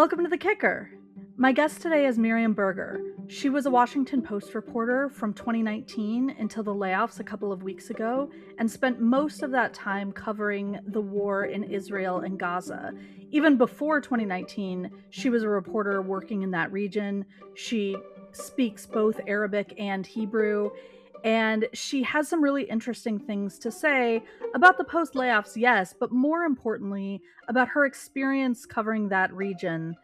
Welcome to The Kicker. My guest today is Miriam Berger. She was a Washington Post reporter from 2019 until the layoffs a couple of weeks ago and spent most of that time covering the war in Israel and Gaza. Even before 2019, she was a reporter working in that region. She speaks both Arabic and Hebrew, and she has some really interesting things to say about the Post layoffs, yes, but more importantly, about her experience covering that region,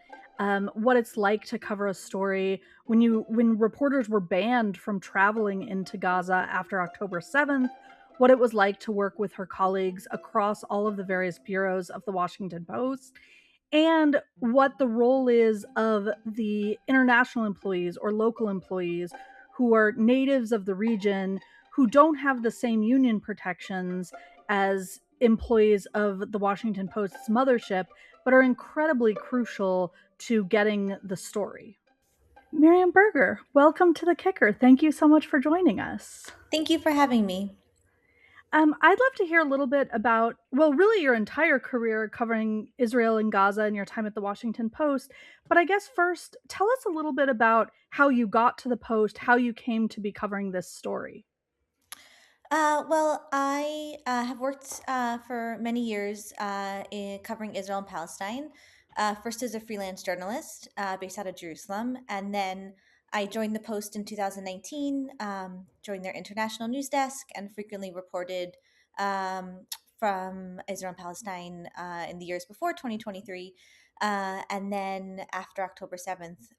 what it's like to cover a story when reporters were banned from traveling into Gaza after October 7th, what it was like to work with her colleagues across all of the various bureaus of the Washington Post, and what the role is of the international employees or local employees who are natives of the region who don't have the same union protections as employees of the Washington Post's mothership, but are incredibly crucial to getting the story. Miriam Berger, welcome to The Kicker. Thank you so much for joining us. Thank you for having me. I'd love to hear a little bit about, well, really your entire career covering Israel and Gaza and your time at the Washington Post. But I guess first, tell us a little bit about how you got to the Post, how you came to be covering this story. I have worked for many years in covering Israel and Palestine. First as a freelance journalist based out of Jerusalem, and then I joined the Post in 2019, joined their international news desk, and frequently reported from Israel and Palestine in the years before 2023. And then after October 7th,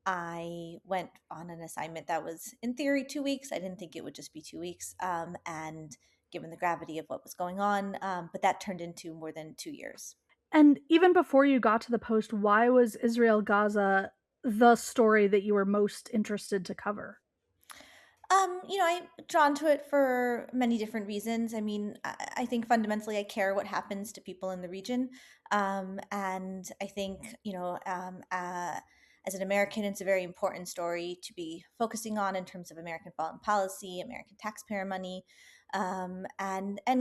I went on an assignment that was, in theory, 2 weeks. I didn't think it would just be 2 weeks. And given the gravity of what was going on, but that turned into more than 2 years. And even before you got to the Post, why was Israel Gaza the story that you were most interested to cover? I'm drawn to it for many different reasons. I mean, I think fundamentally I care what happens to people in the region. And I think, as an American, it's a very important story to be focusing on in terms of American foreign policy, American taxpayer money. And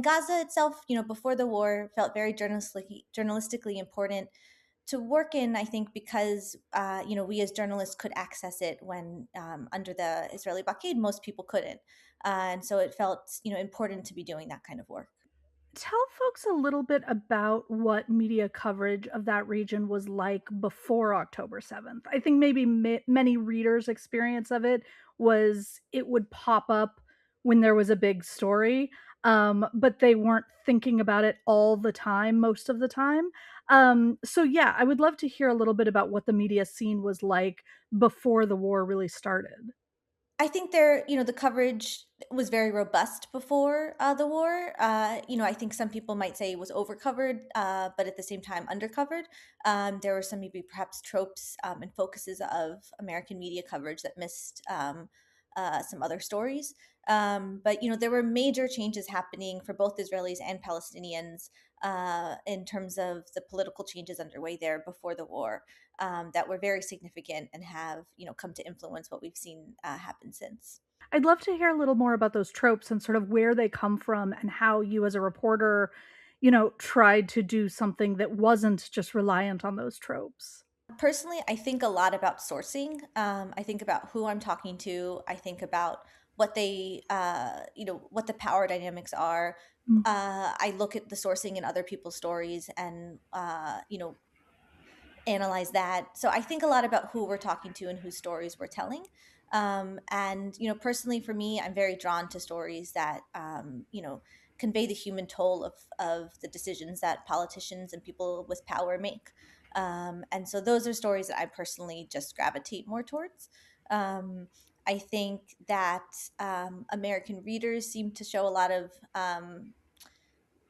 Gaza itself, before the war felt very journalistically important to work in, I think, because we as journalists could access it when under the Israeli blockade, most people couldn't, and so it felt important to be doing that kind of work. Tell folks a little bit about what media coverage of that region was like before October 7th. I think maybe many readers' experience of it was it would pop up when there was a big story, but they weren't thinking about it all the time, most of the time. So, yeah, I would love to hear a little bit about what the media scene was like before the war really started. I think the coverage was very robust before the war. I think some people might say it was overcovered, but at the same time undercovered. There were some maybe perhaps tropes and focuses of American media coverage that missed some other stories. But there were major changes happening for both Israelis and Palestinians in terms of the political changes underway there before the war that were very significant and have come to influence what we've seen happen since. I'd love to hear a little more about those tropes and sort of where they come from and how you as a reporter, tried to do something that wasn't just reliant on those tropes. Personally, I think a lot about sourcing. I think about who I'm talking to. I think about what what the power dynamics are. Mm. I look at the sourcing in other people's stories and analyze that. So I think a lot about who we're talking to and whose stories we're telling. And personally for me, I'm very drawn to stories that convey the human toll of the decisions that politicians and people with power make. And so those are stories that I personally just gravitate more towards. I think that American readers seem to show a lot of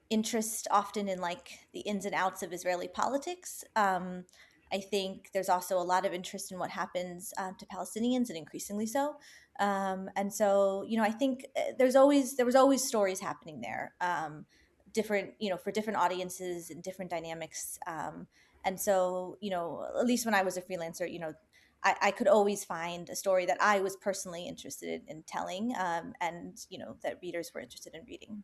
interest often in like the ins and outs of Israeli politics. I think there's also a lot of interest in what happens to Palestinians, and increasingly so. And so, I think there was always stories happening there, different, for different audiences and different dynamics. And so, at least when I was a freelancer, I could always find a story that I was personally interested in telling, and that readers were interested in reading.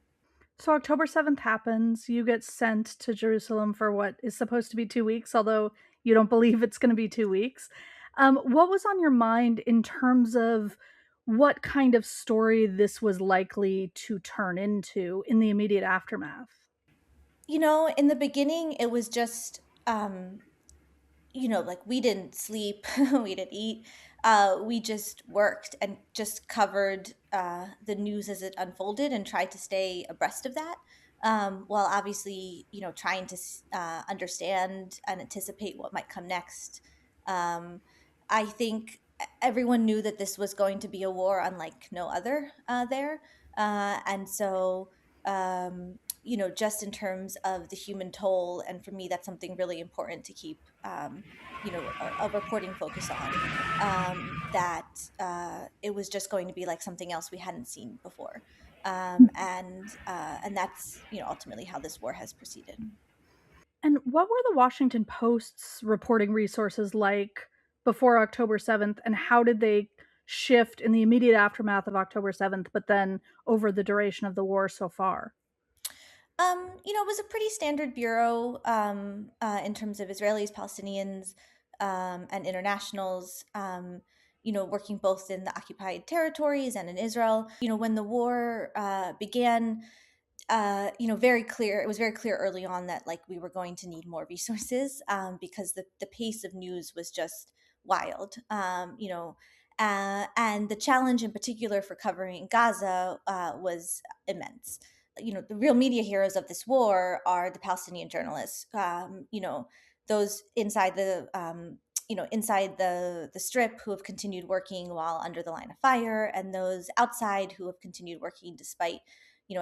So October 7th happens, you get sent to Jerusalem for what is supposed to be 2 weeks, although you don't believe it's going to be 2 weeks. What was on your mind in terms of what kind of story this was likely to turn into in the immediate aftermath? In the beginning, it was just like we didn't sleep, we didn't eat. We just worked and just covered the news as it unfolded and tried to stay abreast of that. While obviously, trying to understand and anticipate what might come next. Um, I think everyone knew that this was going to be a war unlike no other there. And so, just in terms of the human toll, and for me, that's something really important to keep a reporting focus on, that it was just going to be like something else we hadn't seen before, and that's ultimately how this war has proceeded. And what were the Washington Post's reporting resources like before October 7th, and how did they shift in the immediate aftermath of October 7th, but then over the duration of the war so far? It was a pretty standard bureau, in terms of Israelis, Palestinians, and internationals. Working both in the occupied territories and in Israel. When the war began, very clear. It was very clear early on that like we were going to need more resources, because the pace of news was just wild. And the challenge in particular for covering Gaza was immense. The real media heroes of this war are the Palestinian journalists. Those inside the strip who have continued working while under the line of fire, and those outside who have continued working despite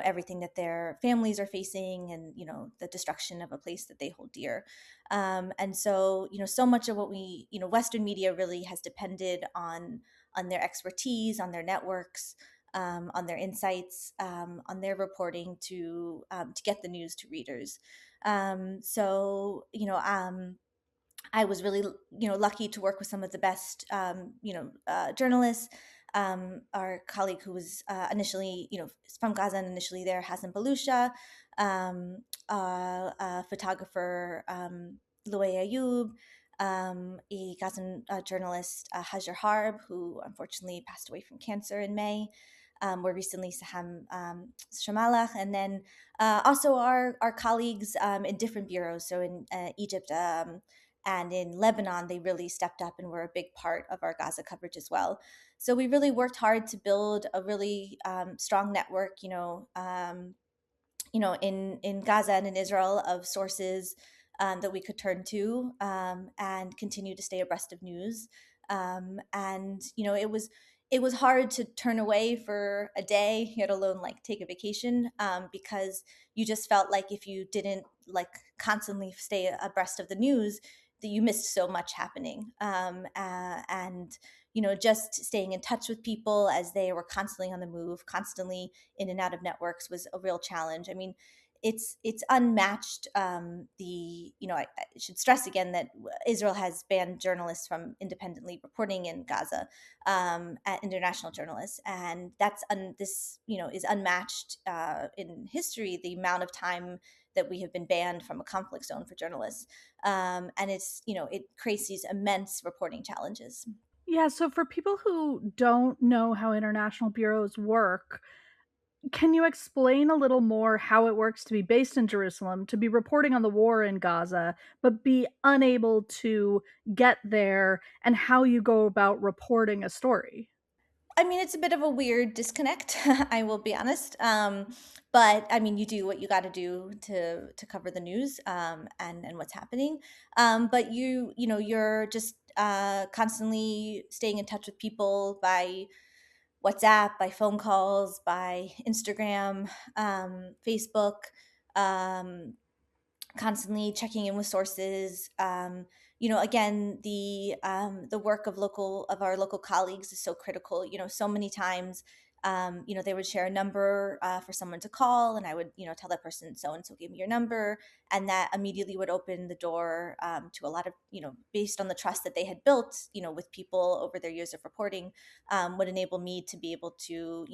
everything that their families are facing, and the destruction of a place that they hold dear. And so so much of what we Western media really has depended on their expertise, on their networks, on their insights, on their reporting to get the news to readers. So I was really, lucky to work with some of the best, journalists. Our colleague who was initially, from Gaza and initially there, Hassan Balusha, photographer, Louay Ayoub, a Gazan journalist, Hajar Harb, who unfortunately passed away from cancer in May. More recently, Saham Shamalach, and then also our colleagues in different bureaus. So in Egypt, and in Lebanon, they really stepped up and were a big part of our Gaza coverage as well. So we really worked hard to build a really strong network, in Gaza and in Israel, of sources that we could turn to, and continue to stay abreast of news. And it was hard to turn away for a day, let alone like take a vacation, because you just felt like if you didn't like constantly stay abreast of the news, that you missed so much happening. And just staying in touch with people as they were constantly on the move, constantly in and out of networks, was a real challenge. I mean, it's unmatched. I should stress again that Israel has banned journalists from independently reporting in Gaza, at international journalists, and this is unmatched in history. The amount of time that we have been banned from a conflict zone for journalists, and it creates these immense reporting challenges. Yeah, so for people who don't know how international bureaus work, can you explain a little more how it works to be based in Jerusalem, to be reporting on the war in Gaza, but be unable to get there, and how you go about reporting a story? I mean, it's a bit of a weird disconnect, I will be honest. But I mean, you do what you got to do to cover the news, and what's happening. But you're just constantly staying in touch with people by WhatsApp, by phone calls, by Instagram, Facebook. Um, Constantly checking in with sources. Again, the work of our local colleagues is so critical. So many times, They would share a number for someone to call, and I would, tell that person, so and so gave me your number, and that immediately would open the door to a lot of, based on the trust that they had built, with people over their years of reporting, would enable me to be able to,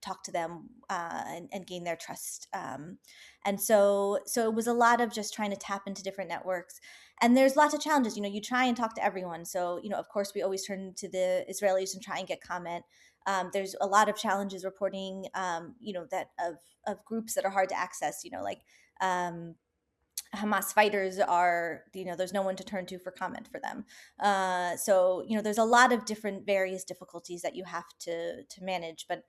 talk to them and gain their trust. And so it was a lot of just trying to tap into different networks. And there's lots of challenges. You try and talk to everyone. So, of course, we always turn to the Israelis and try and get comment. There's a lot of challenges reporting, that of groups that are hard to access. Like um, Hamas fighters are, there's no one to turn to for comment for them. So, there's a lot of different various difficulties that you have to manage. But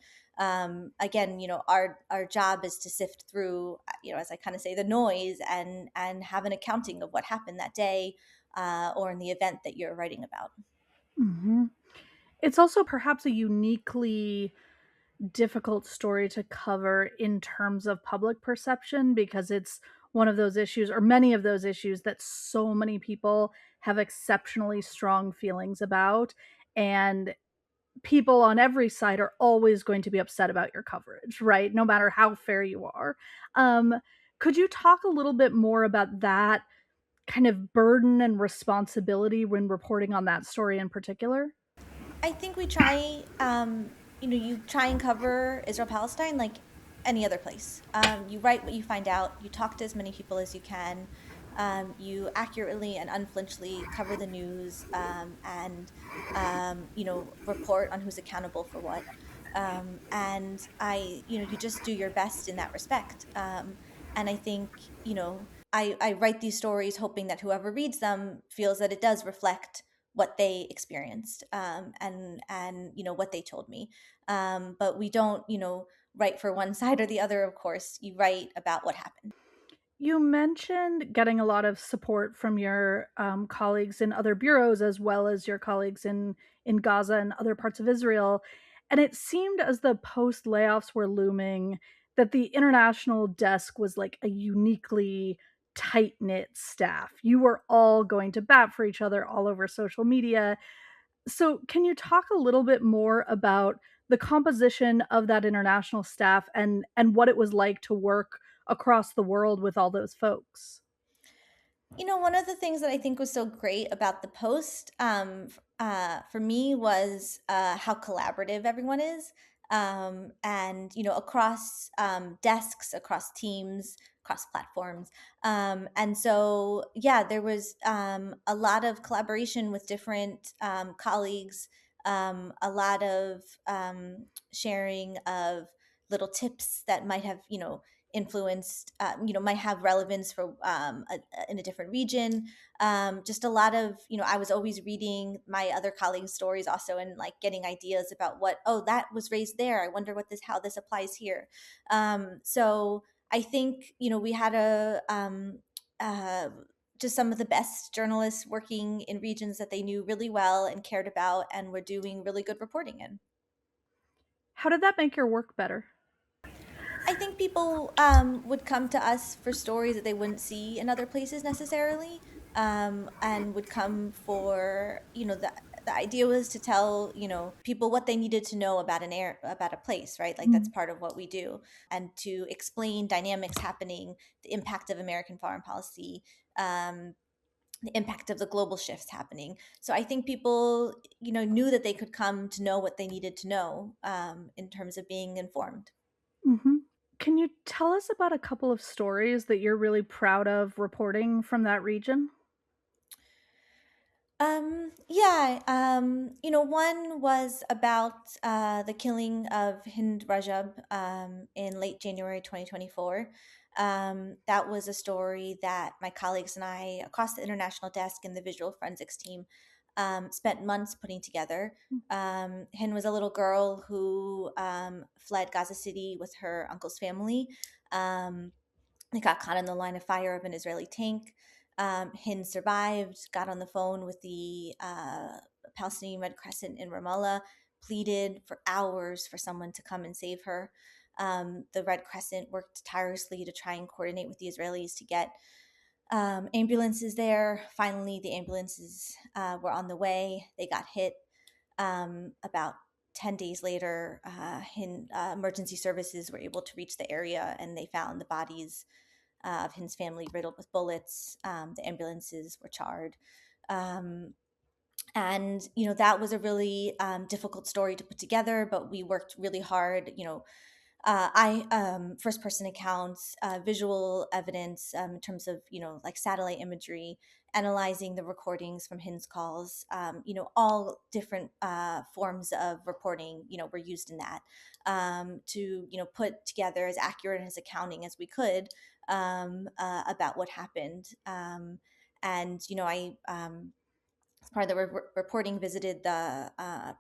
again, our job is to sift through, as I kind of say, the noise and have an accounting of what happened that day or in the event that you're writing about. Hmm. It's also perhaps a uniquely difficult story to cover in terms of public perception because it's one of those issues, or many of those issues, that so many people have exceptionally strong feelings about. And people on every side are always going to be upset about your coverage, right? No matter how fair you are. Um, could you talk a little bit more about that kind of burden and responsibility when reporting on that story in particular? I think we try, you try and cover Israel Palestine like any other place. You write what you find out, you talk to as many people as you can, you accurately and unflinchingly cover the news and, report on who's accountable for what. You just do your best in that respect. And I think, I write these stories hoping that whoever reads them feels that it does reflect what they experienced and what they told me, but we don't write for one side or the other. Of course, you write about what happened. You mentioned getting a lot of support from your colleagues in other bureaus, as well as your colleagues in Gaza and other parts of Israel. And it seemed as the post layoffs were looming that the international desk was like a uniquely tight knit staff. You were all going to bat for each other all over social media. So, can you talk a little bit more about the composition of that international staff and what it was like to work across the world with all those folks? One of the things that I think was so great about the post, for me, was how collaborative everyone is, and across desks, across teams, across platforms, and so yeah, there was a lot of collaboration with different colleagues, a lot of sharing of little tips that might have influenced, might have relevance for in a different region. Just a lot of, I was always reading my other colleagues' stories also and like getting ideas about oh, that was raised there. I wonder how this applies here. So I think, we had uh, just some of the best journalists working in regions that they knew really well and cared about and were doing really good reporting in. How did that make your work better? I think people would come to us for stories that they wouldn't see in other places necessarily, and would come for the idea was to tell people what they needed to know about about a place, right? Like that's Mm. part of what we do, and to explain dynamics happening, the impact of American foreign policy. The impact of the global shifts happening. So I think people, knew that they could come to know what they needed to know in terms of being informed. Mhm. Can you tell us about a couple of stories that you're really proud of reporting from that region? Yeah, one was about the killing of Hind Rajab in late January 2024. That was a story that my colleagues and I, across the international desk and the visual forensics team, spent months putting together. Hind was a little girl who fled Gaza City with her uncle's family. Um, they got caught in the line of fire of an Israeli tank. Hind survived, got on the phone with the Palestinian Red Crescent in Ramallah, pleaded for hours for someone to come and save her. The Red Crescent worked tirelessly to try and coordinate with the Israelis to get ambulances there. Finally, the ambulances were on the way. They got hit about 10 days later, emergency services were able to reach the area, and they found the bodies of his family riddled with bullets. The ambulances were charred. Um, and that was a really difficult story to put together, but we worked really hard. I first person accounts, visual evidence, in terms of like satellite imagery, analyzing the recordings from HINS calls. All different forms of reporting were used in that, to put together as accurate as accounting as we could, about what happened. And I as part of the reporting, visited the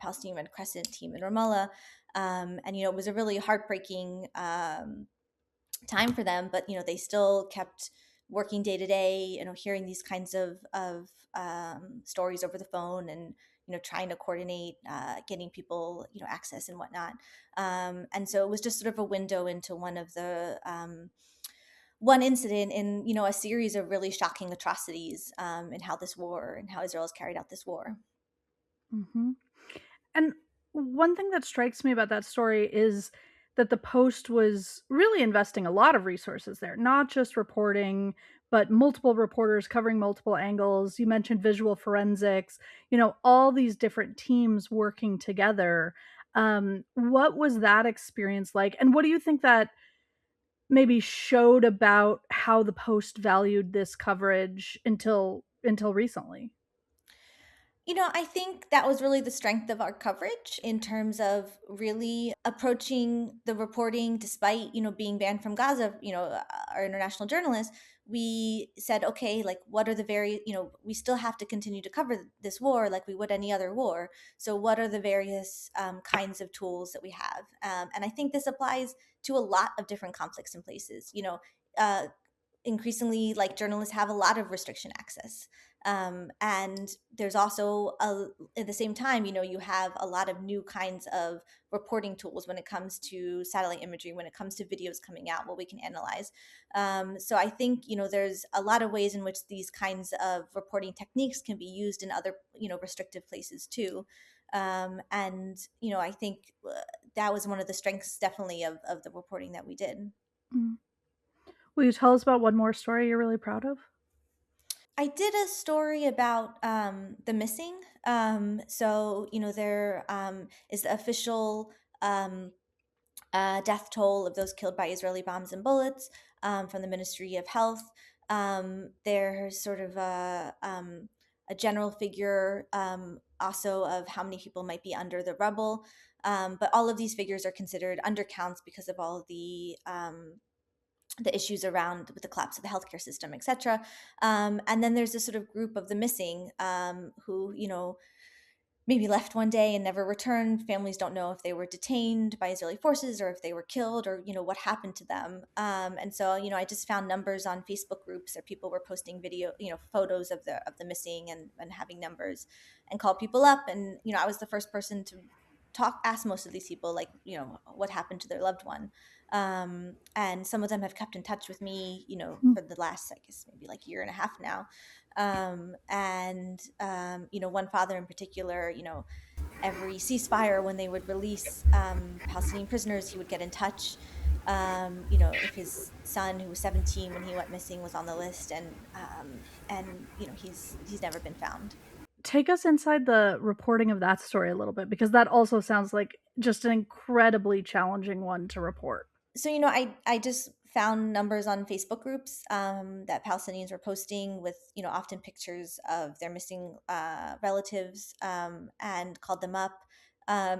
Palestinian Red Crescent team in Ramallah. And it was a really heartbreaking time for them, but they still kept working day to day, hearing these kinds of stories over the phone, and trying to coordinate getting people access and whatnot. And so it was just sort of a window into one incident in a series of really shocking atrocities, in how Israel has carried out this war. Hmm. And one thing that strikes me about that story is that the Post was really investing a lot of resources there, not just reporting, but multiple reporters covering multiple angles. You mentioned visual forensics, all these different teams working together. What was that experience like? And what do you think that maybe showed about how the Post valued this coverage until recently? I think that was really the strength of our coverage in terms of really approaching the reporting, despite, being banned from Gaza, our international journalists. We said, okay, like, what are the we still have to continue to cover this war like we would any other war. So, what are the various kinds of tools that we have? And I think this applies to a lot of different conflicts and places. Uh, Increasingly, like, journalists have a lot of restriction access, and there's also at the same time, you have a lot of new kinds of reporting tools when it comes to satellite imagery, when it comes to videos coming out, what we can analyze. So I think there's a lot of ways in which these kinds of reporting techniques can be used in other restrictive places too. And I think that was one of the strengths, definitely, of the reporting that we did. Mm. Will you tell us about one more story you're really proud of? I did a story about the missing. So, there is the official death toll of those killed by Israeli bombs and bullets, from the Ministry of Health. There's sort of a general figure, also, of how many people might be under the rubble. But all of these figures are considered undercounts because of all of the issues around with the collapse of the healthcare system, etc. And then there's this sort of group of the missing, who maybe left one day and never returned. Families don't know if they were detained by Israeli forces or if they were killed, or what happened to them. And so I just found numbers on Facebook groups, or people were posting photos of the missing, and having numbers, and called people up. And I was the first person to ask most of these people, like, what happened to their loved one. And some of them have kept in touch with me, Mm. for the last, I guess, maybe like year and a half now. And one father in particular, every ceasefire, when they would release Palestinian prisoners, he would get in touch. If his son, who was 17 when he went missing, was on the list, and he's never been found. Take us inside the reporting of that story a little bit, because that also sounds like just an incredibly challenging one to report. So I just found numbers on Facebook groups, that Palestinians were posting, with often pictures of their missing relatives, and called them up.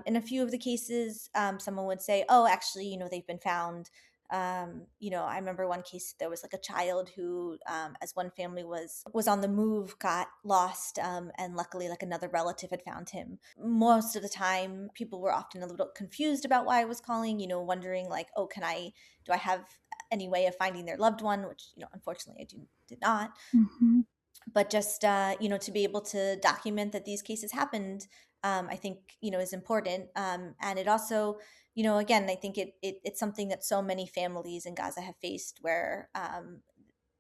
In a few of the cases, someone would say, "Oh, actually, they've been found." I remember one case, there was like a child who, as one family was on the move, got lost, and luckily, like, another relative had found him. Most of the time, people were often a little confused about why I was calling, wondering, like, "Oh, do I have any way of finding their loved one?" Which, unfortunately, did not. Mhm. But just, to be able to document that these cases happened, I think, is important. And it also, again, I think it's something that so many families in Gaza have faced, where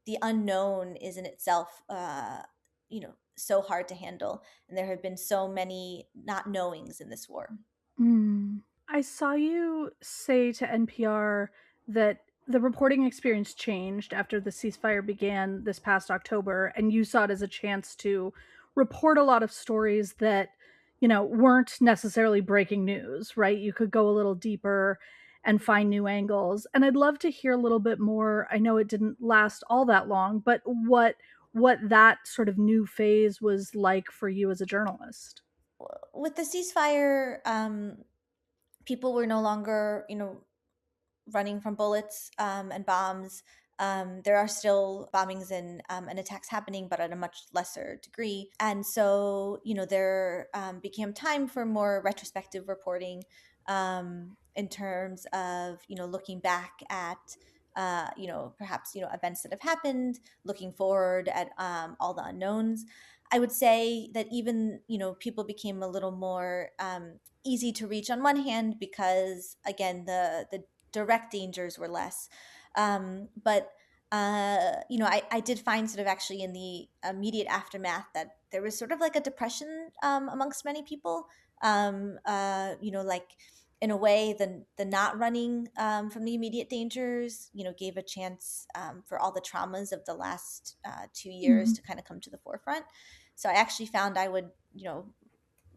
the unknown is in itself, so hard to handle, and there have been so many not knowings in this war. I saw you say to NPR that the reporting experience changed after the ceasefire began this past October, and you saw it as a chance to report a lot of stories that, weren't necessarily breaking news, right? You could go a little deeper and find new angles. And I'd love to hear a little bit more. I know it didn't last all that long, but what that sort of new phase was like for you as a journalist. With the ceasefire, people were no longer, running from bullets and bombs. There are still bombings and attacks happening, but at a much lesser degree. And so, there became time for more retrospective reporting in terms of, looking back at, perhaps, events that have happened, looking forward at all the unknowns. I would say that even, people became a little more easy to reach on one hand because, again, the direct dangers were less. But I did find sort of actually in the immediate aftermath that there was sort of like a depression amongst many people. Like in a way, the not running from the immediate dangers, gave a chance for all the traumas of the last 2 years Mhm. to kind of come to the forefront. So I actually found I would,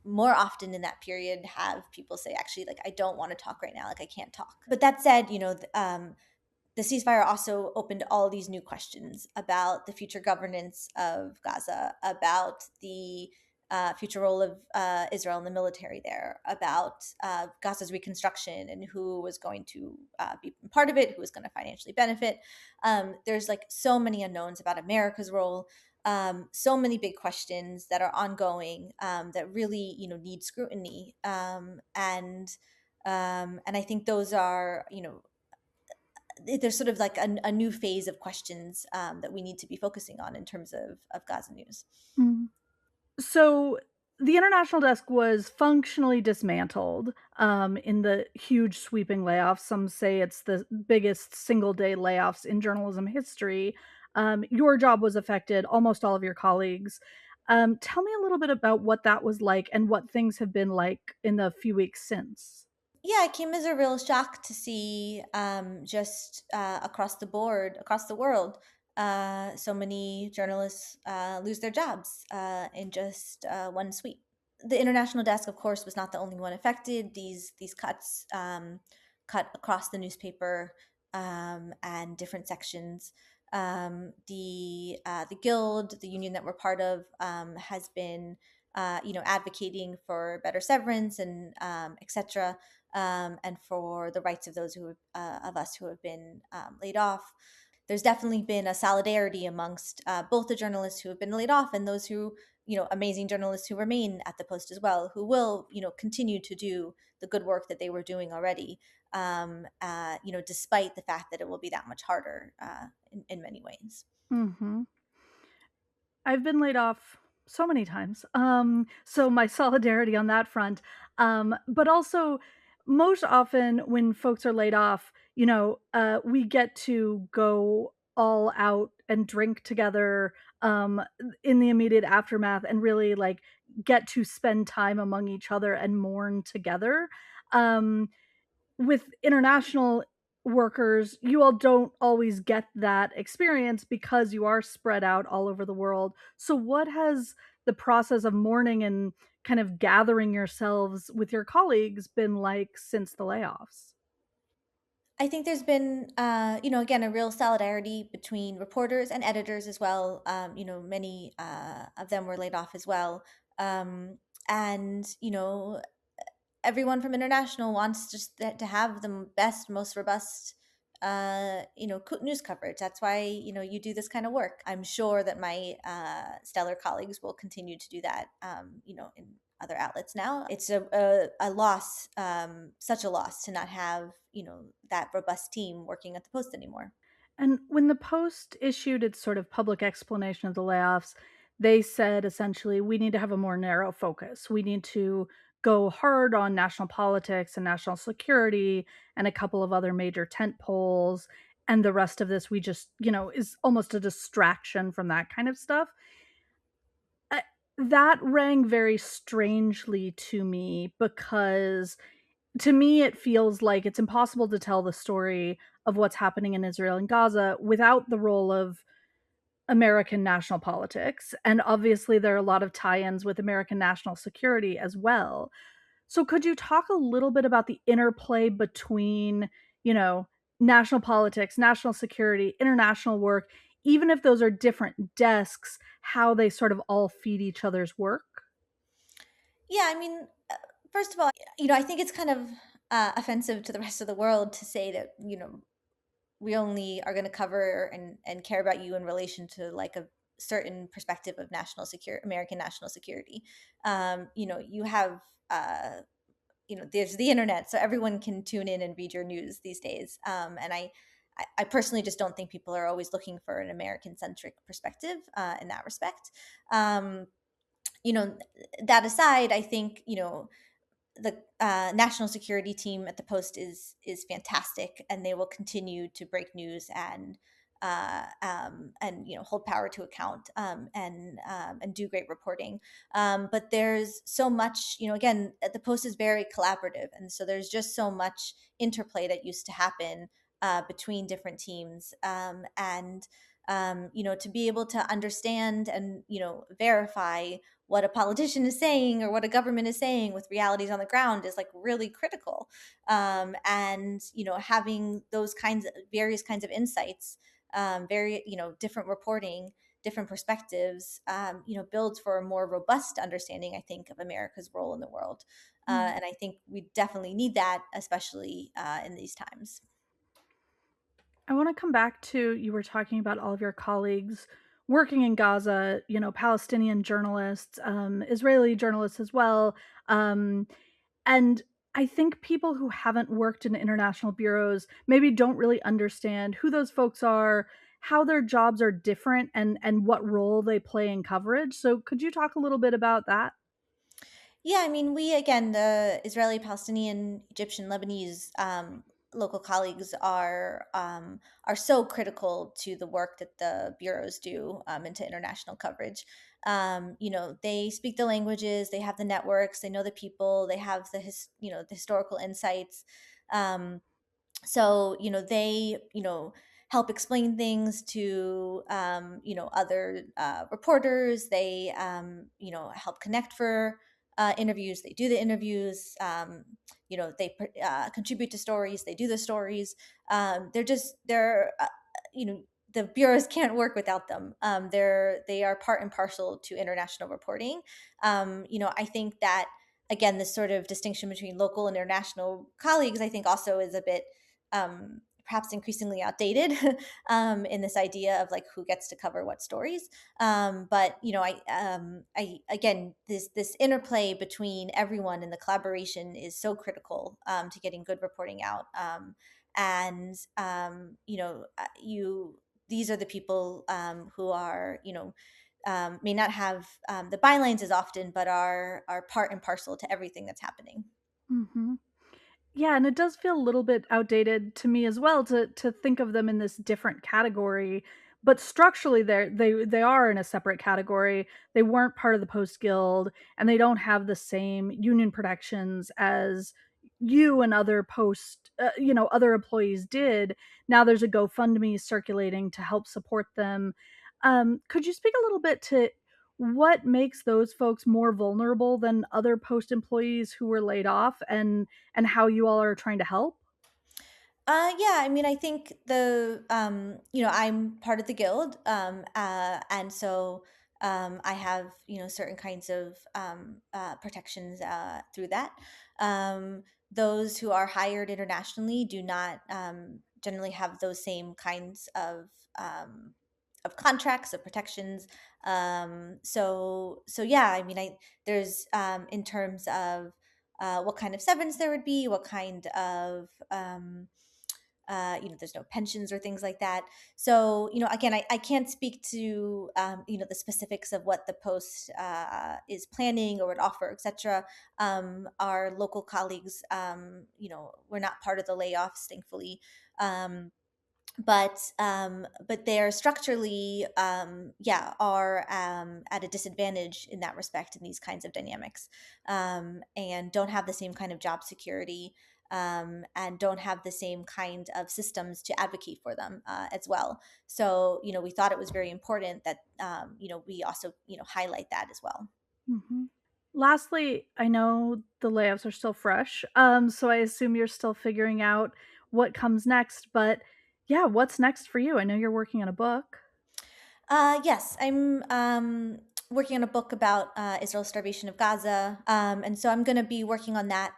more often in that period have people say, actually, like, I don't want to talk right now, like I can't talk. But that said, the ceasefire also opened all these new questions about the future governance of Gaza, about the future role of Israel and the military there, about Gaza's reconstruction and who was going to be part of it, who was going to financially benefit. There's like so many unknowns about America's role, so many big questions that are ongoing that really, need scrutiny. And I think those are, there's sort of like a new phase of questions that we need to be focusing on in terms of Gaza news. Mhm. So the international desk was functionally dismantled in the huge sweeping layoffs. Some say it's the biggest single day layoffs in journalism history. Your job was affected, almost all of your colleagues. Tell me a little bit about what that was like and what things have been like in the few weeks since. Yeah, it came as a real shock to see just across the board, across the world, so many journalists lose their jobs in just one sweep. The international desk, of course, was not the only one affected. These cuts cut across the newspaper and different sections. The guild, the union that we're part of, has been advocating for better severance and etc. And for the rights of those of us who have been laid off. There's definitely been a solidarity amongst both the journalists who have been laid off and those who, amazing journalists who remain at the Post as well, who will, continue to do the good work that they were doing already, despite the fact that it will be that much harder in many ways. Hmm. I've been laid off so many times. So my solidarity on that front. But also, most often when folks are laid off, we get to go all out and drink together in the immediate aftermath and really like get to spend time among each other and mourn together. Um, with international workers, you all don't always get that experience because you are spread out all over the world. So, what has the process of mourning and kind of gathering yourselves with your colleagues been like since the layoffs? I think there's been, again, a real solidarity between reporters and editors as well. Many of them were laid off as well. Um, and, everyone from international wants just to have the best, most robust, news coverage. That's why, you do this kind of work. I'm sure that my stellar colleagues will continue to do that, in other outlets now. It's a loss, such a loss to not have, that robust team working at the Post anymore. And when the Post issued its sort of public explanation of the layoffs, they said essentially, we need to have a more narrow focus. We need to go hard on national politics and national security and a couple of other major tent poles. And the rest of this, we just, is almost a distraction from that kind of stuff. That rang very strangely to me because to me, it feels like it's impossible to tell the story of what's happening in Israel and Gaza without the role of American national politics. And obviously, there are a lot of tie ins with American national security as well. So, could you talk a little bit about the interplay between, you know, national politics, national security, international work, even if those are different desks, how they sort of all feed each other's work? Yeah, I mean, first of all, I think it's kind of offensive to the rest of the world to say that, we only are going to cover and care about you in relation to like a certain perspective of national security, American national security. You have, there's the internet, so everyone can tune in and read your news these days. And I personally just don't think people are always looking for an American centric perspective in that respect. Um, you know, that aside, I think, the national security team at the Post is fantastic, and they will continue to break news and hold power to account and do great reporting. But there's so much, again, the Post is very collaborative, and so there's just so much interplay that used to happen between different teams, and to be able to understand and verify what a politician is saying or what a government is saying with realities on the ground is like really critical. And having those various kinds of insights, very different reporting, different perspectives, builds for a more robust understanding, I think, of America's role in the world. Mm. And I think we definitely need that, especially in these times. I want to come back to, you were talking about all of your colleagues working in Gaza, Palestinian journalists, Israeli journalists as well. Um, and I think people who haven't worked in international bureaus maybe don't really understand who those folks are, how their jobs are different, and what role they play in coverage. So, could you talk a little bit about that? Yeah, I mean, we again, the Israeli, Palestinian, Egyptian, Lebanese local colleagues are so critical to the work that the bureaus do into international coverage. They speak the languages, they have the networks, they know the people, they have the historical insights. Um, so they help explain things to other reporters. They help connect for interviews. They do the interviews. They contribute to stories. They do the stories. They're the bureaus can't work without them. They are part and parcel to international reporting. I think that, again, this sort of distinction between local and international colleagues, I think, also is a bit perhaps increasingly outdated in this idea of like who gets to cover what stories. But I again, this interplay between everyone and the collaboration is so critical to getting good reporting out. And you these are the people who are may not have the bylines as often, but are part and parcel to everything that's happening. Hmm. Yeah, and it does feel a little bit outdated to me as well to think of them in this different category. But structurally, they are in a separate category. They weren't part of the Post Guild, and they don't have the same union protections as you and other other employees did. Now there's a GoFundMe circulating to help support them. Could you speak a little bit to what makes those folks more vulnerable than other Post employees who were laid off, and how you all are trying to help? Yeah, I mean, I think I'm part of the guild, and so I have certain kinds of protections through that. Those who are hired internationally do not generally have those same kinds of contracts of protections. So yeah, I mean, I there's in terms of what kind of severance there would be, what kind of there's no pensions or things like that. So again, I can't speak to the specifics of what the Post is planning or would offer, etc. Our local colleagues, we're not part of the layoffs, thankfully. um, but they're structurally, yeah, are at a disadvantage in that respect in these kinds of dynamics, and don't have the same kind of job security, and don't have the same kind of systems to advocate for them as well. So, we thought it was very important that, we also, highlight that as well. Hmm. Lastly, I know the layoffs are still fresh, so I assume you're still figuring out what comes next. But yeah, what's next for you? I know you're working on a book. Yes, I'm working on a book about Israel's starvation of Gaza, and so I'm going to be working on that,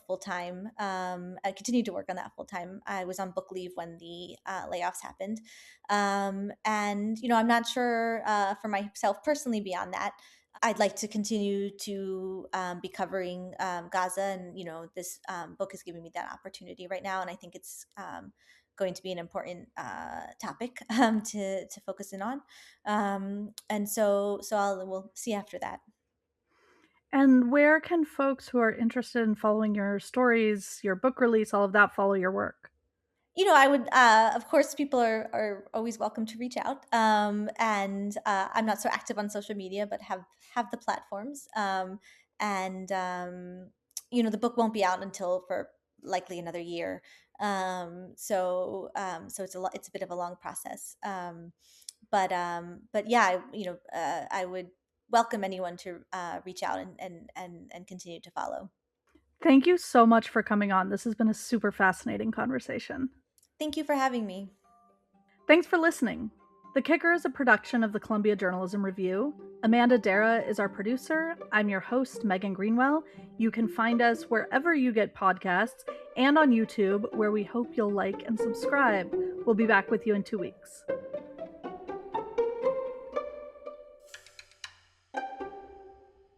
full time. I continue to work on that full time. I was on book leave when the layoffs happened, and I'm not sure for myself personally beyond that. I'd like to continue to be covering Gaza, and this book is giving me that opportunity right now, and I think it's going to be an important topic to focus in on, and so we'll see after that. And where can folks who are interested in following your stories, your book release, all of that follow your work? I would, of course, people are always welcome to reach out. And I'm not so active on social media, but have the platforms. And the book won't be out until for likely another year. So it's a bit of a long process. But yeah, I would welcome anyone to reach out and continue to follow. Thank you so much for coming on. This has been a super fascinating conversation. Thank you for having me. Thanks for listening. The Kicker is a production of the Columbia Journalism Review. Amanda Dara is our producer. I'm your host, Megan Greenwell. You can find us wherever you get podcasts and on YouTube, where we hope you'll like and subscribe. We'll be back with you in 2 weeks.